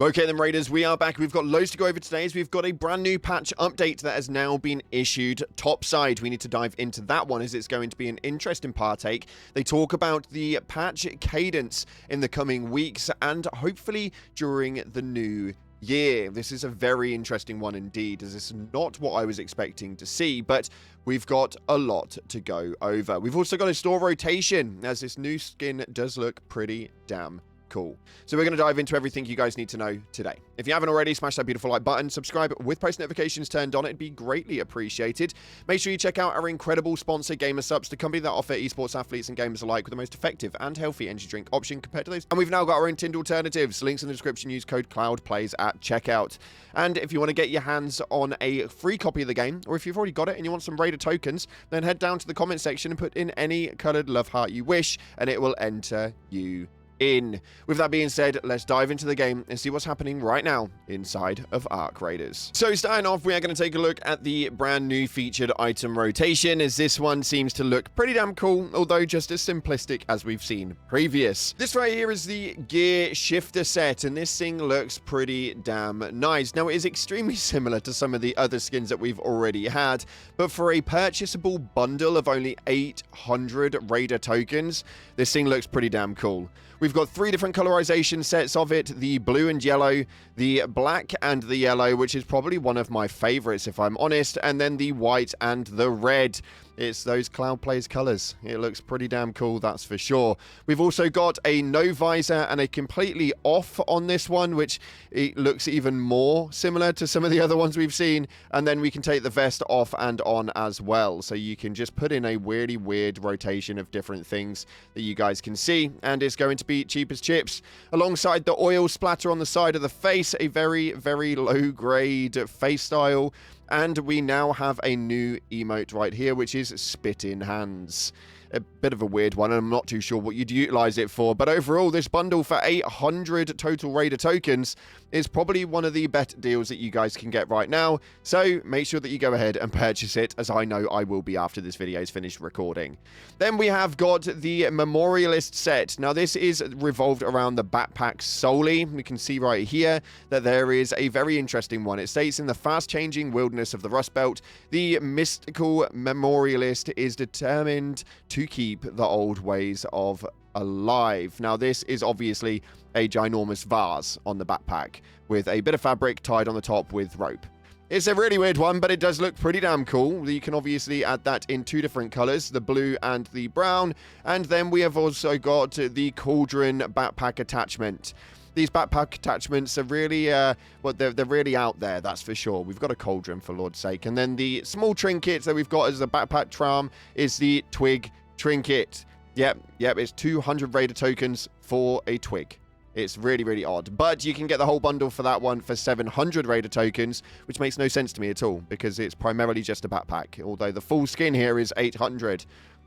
Okay then, Raiders, we are back. We've got loads to go over today as we've got a brand new patch update that has now been issued topside. We need to dive into that one as it's going to be an interesting partake. They talk about the patch cadence in the coming weeks and hopefully during the new year. This is a very interesting one indeed, as this is not what I was expecting to see, but we've got a lot to go over. We've also got a store rotation, as this new skin does look pretty damn cool. So we're going to dive into everything you guys need to know today. If you haven't already, smash that beautiful like button, subscribe with post notifications turned on. It'd be greatly appreciated. Make sure you check out our incredible sponsor, GamerSupps, the company that offer esports athletes and gamers alike with the most effective and healthy energy drink option compared to those. And we've now got our own tinned alternatives. Links in the description. Use code CloudPlays at checkout. And if you want to get your hands on a free copy of the game, or if you've already got it and you want some Raider tokens, then head down to the comment section and put in any colored love heart you wish, and it will enter you in. With that being said, let's dive into the game and see what's happening right now inside of Ark Raiders. So starting off, we are going to take a look at the brand new featured item rotation, as this one seems to look pretty damn cool, although just as simplistic as we've seen previous. This right here is the gear shifter set, and this thing looks pretty damn nice. Now, it is extremely similar to some of the other skins that we've already had, but for a purchasable bundle of only 800 Raider tokens, this thing looks pretty damn cool. We've got 3 different colorization sets of it, the blue and yellow, the black and the yellow, which is probably one of my favorites if I'm honest, and then the white and the red. It's those CloudPlays colors. It looks pretty damn cool, that's for sure. We've also got a no visor and a completely off on this one, which it looks even more similar to some of the other ones we've seen. And then we can take the vest off and on as well. So you can just put in a really weird rotation of different things that you guys can see. And it's going to be cheap as chips. Alongside the oil splatter on the side of the face, a very, very low grade face style. And we now have a new emote right here, which is Spit in Hands. A bit of a weird one, and I'm not too sure what you'd utilize it for. But overall, this bundle for 800 total Raider tokens is probably one of the better deals that you guys can get right now. So make sure that you go ahead and purchase it, as I know I will be after this video is finished recording. Then we have got the Memorialist set. Now, this is revolved around the backpack solely. We can see right here that there is a very interesting one. It states, in the fast-changing wilderness of the Rust Belt, the mystical Memorialist is determined to keep the old ways of alive. Now, this is obviously a ginormous vase on the backpack with a bit of fabric tied on the top with rope. It's a really weird one, but it does look pretty damn cool. You can obviously add that in 2 different colors, the blue and the brown. And then we have also got the cauldron backpack attachment. These backpack attachments are really, they're really out there, that's for sure. We've got a cauldron, for Lord's sake. And then the small trinkets that we've got as a backpack charm is the twig trinket. Yep, it's 200 Raider tokens for a twig. It's really, really odd. But you can get the whole bundle for that one for 700 Raider tokens, which makes no sense to me at all, because it's primarily just a backpack, although the full skin here is 800.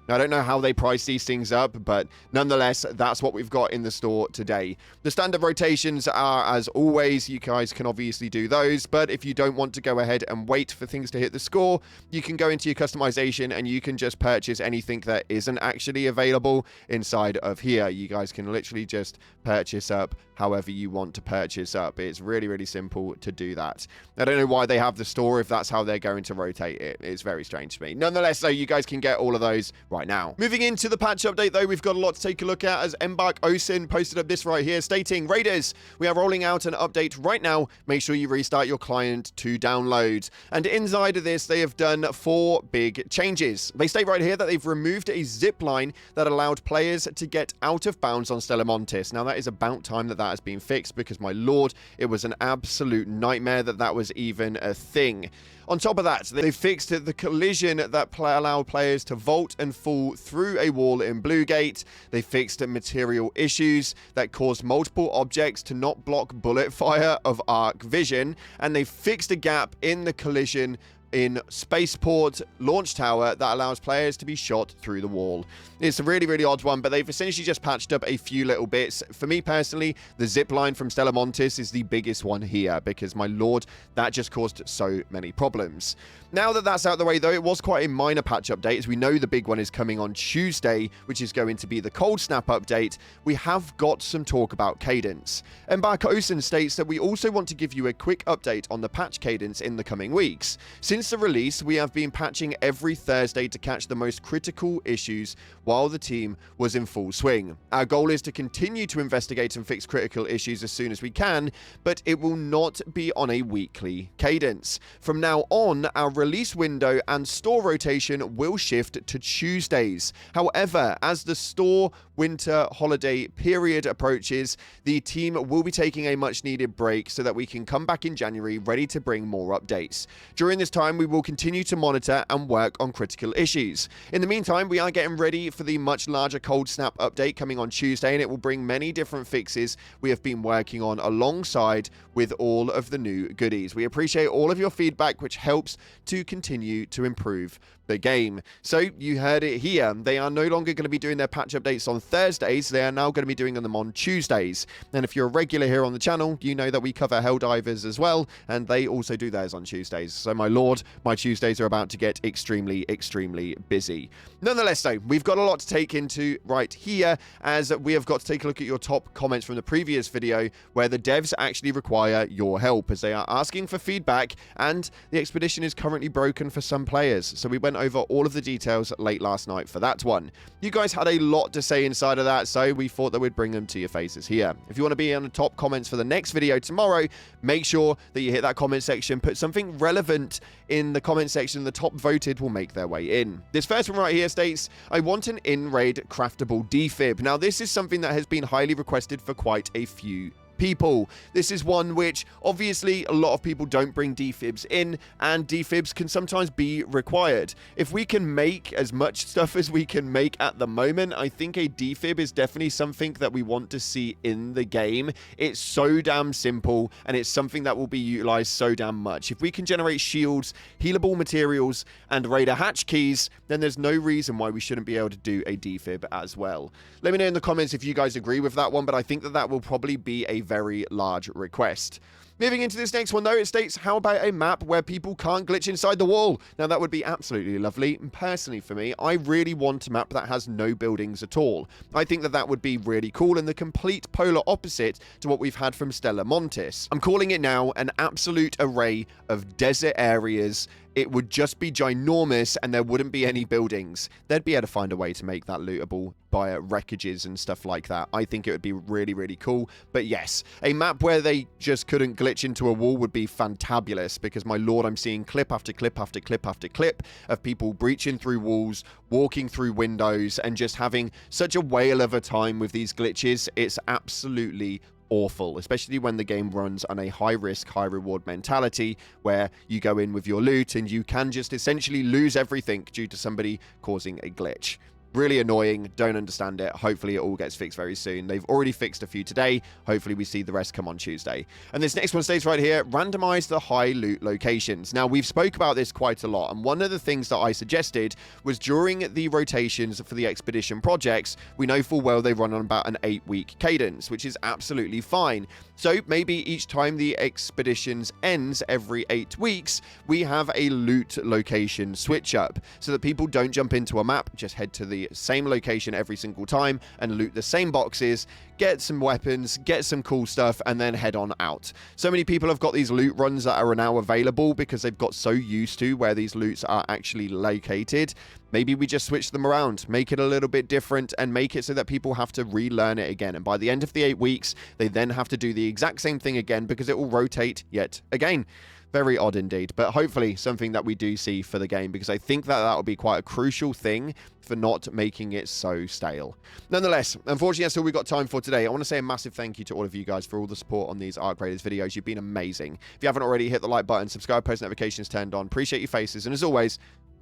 I don't know how they price these things up, but nonetheless, that's what we've got in the store today. The standard rotations are, as always, you guys can obviously do those, but if you don't want to go ahead and wait for things to hit the score, you can go into your customization and you can just purchase anything that isn't actually available inside of here. You guys can literally just purchase up however you want to purchase up. It's really, really simple to do that. I don't know why they have the store if that's how they're going to rotate it. It's very strange to me. Nonetheless, though, you guys can get all of those right now. Moving into the patch update, though, we've got a lot to take a look at, as Embark posted up this right here stating, Raiders, we are rolling out an update right now. Make sure you restart your client to download. And inside of this, they have done 4 big changes. They state right here that they've removed a zip line that allowed players to get out of bounds on Stellamontis. Now, that is about time that has been fixed, because my lord, it was an absolute nightmare that was even a thing. On top of that, they fixed the collision that allowed players to vault and fall through a wall in Bluegate. They fixed material issues that caused multiple objects to not block bullet fire of Arc Vision, and they fixed a gap in the collision in Spaceport Launch Tower that allows players to be shot through the wall. It's a really, really odd one, but they've essentially just patched up a few little bits. For me personally, the zip line from Stellar Montis is the biggest one here because, my lord, that just caused so many problems. Now that that's out of the way, though, it was quite a minor patch update, as we know the big one is coming on Tuesday, which is going to be the Cold Snap update. We have got some talk about cadence. Embark states that we also want to give you a quick update on the patch cadence in the coming weeks. Since the release, we have been patching every Thursday to catch the most critical issues while the team was in full swing. Our goal is to continue to investigate and fix critical issues as soon as we can, but it will not be on a weekly cadence. From now on, our release window and store rotation will shift to Tuesdays. However, as the store winter holiday period approaches, the team will be taking a much needed break so that we can come back in January ready to bring more updates. During this time, we will continue to monitor and work on critical issues. In the meantime, we are getting ready for the much larger Cold Snap update coming on Tuesday, and it will bring many different fixes we have been working on alongside with all of the new goodies. We appreciate all of your feedback, which helps to continue to improve the game. So you heard it here. They are no longer going to be doing their patch updates on Thursdays. They are now going to be doing them on Tuesdays. And if you're a regular here on the channel, you know that we cover Helldivers as well, and they also do theirs on Tuesdays. So my lord, my Tuesdays are about to get extremely, extremely busy. Nonetheless, though, we've got a lot to take into right here, as we have got to take a look at your top comments from the previous video, where the devs actually require your help, as they are asking for feedback, and the expedition is currently broken for some players. So we went over all of the details late last night for that one. You guys had a lot to say inside of that, so we thought that we'd bring them to your faces here. If you want to be on the top comments for the next video tomorrow, make sure that you hit that comment section, put something relevant in the comment section. The top voted will make their way in. This first one right here states, I want an in-raid craftable defib. Now, this is something that has been highly requested for quite a few people. This is one which obviously a lot of people don't bring defibs in, and defibs can sometimes be required. If we can make as much stuff as we can make at the moment, I think a defib is definitely something that we want to see in the game. It's so damn simple, and it's something that will be utilized so damn much. If we can generate shields, healable materials, and raider hatch keys, then there's no reason why we shouldn't be able to do a defib as well. Let me know in the comments if you guys agree with that one, but I think that that will probably be a very large request. Moving into this next one, though, it states, how about a map where people can't glitch inside the wall? Now, that would be absolutely lovely. And personally, for me, I really want a map that has no buildings at all. I think that that would be really cool, and the complete polar opposite to what we've had from Stellar Montis. I'm calling it now an absolute array of desert areas. It would just be ginormous, and there wouldn't be any buildings. They'd be able to find a way to make that lootable by wreckages and stuff like that. I think it would be really, really cool. But yes, a map where they just couldn't glitch into a wall would be fantabulous, because my lord, I'm seeing clip after clip after clip after clip of people breaching through walls, walking through windows, and just having such a whale of a time with these glitches. It's absolutely awful, especially when the game runs on a high risk, high reward mentality, where you go in with your loot and you can just essentially lose everything due to somebody causing a glitch. Really annoying. Don't understand it. Hopefully it all gets fixed very soon. They've already fixed a few today. Hopefully we see the rest come on Tuesday. And this next one states right here, randomize the high loot locations. Now, we've spoke about this quite a lot, and one of the things that I suggested was during the rotations for the expedition projects, we know full well they run on about an 8-week cadence, which is absolutely fine. So maybe each time the expeditions ends every 8 weeks, we have a loot location switch up, so that people don't jump into a map, just head to the same location every single time and loot the same boxes, get some weapons, get some cool stuff, and then head on out. So many people have got these loot runs that are now available because they've got so used to where these loots are actually located. Maybe we just switch them around, make it a little bit different, and make it so that people have to relearn it again. And by the end of the 8 weeks, they then have to do the exact same thing again because it will rotate yet again. Very odd indeed, but hopefully something that we do see for the game, because I think that that will be quite a crucial thing for not making it so stale. Nonetheless, unfortunately, that's all we've got time for today. I want to say a massive thank you to all of you guys for all the support on these Arc Raiders videos. You've been amazing. If you haven't already, hit the like button, subscribe, post notifications turned on. Appreciate your faces, and as always,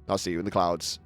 I'll see you in the clouds.